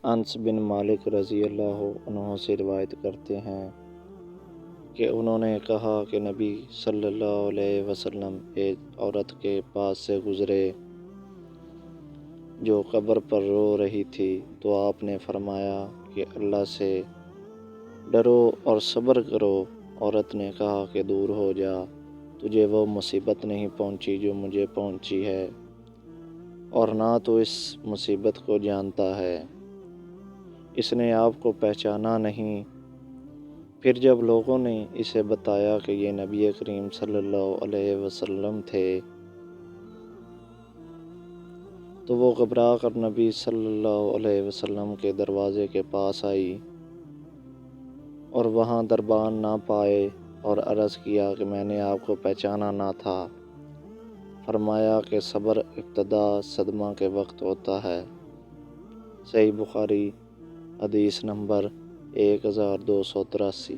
انس بن مالک رضی اللہ عنہ سے روایت کرتے ہیں کہ انہوں نے کہا کہ نبی صلی اللہ علیہ وسلم ایک عورت کے پاس سے گزرے جو قبر پر رو رہی تھی، تو آپ نے فرمایا کہ اللہ سے ڈرو اور صبر کرو۔ عورت نے کہا کہ دور ہو جا، تجھے وہ مصیبت نہیں پہنچی جو مجھے پہنچی ہے، اور نہ تو اس مصیبت کو جانتا ہے، اس نے آپ کو پہچانا نہیں۔ پھر جب لوگوں نے اسے بتایا کہ یہ نبی کریم صلی اللہ علیہ وسلم تھے، تو وہ گھبرا کر نبی صلی اللہ علیہ وسلم کے دروازے کے پاس آئی اور وہاں دربان نہ پائے اور عرض کیا کہ میں نے آپ کو پہچانا نہ تھا۔ فرمایا کہ صبر ابتدا صدمہ کے وقت ہوتا ہے۔ صحیح بخاری، حدیث نمبر 1283۔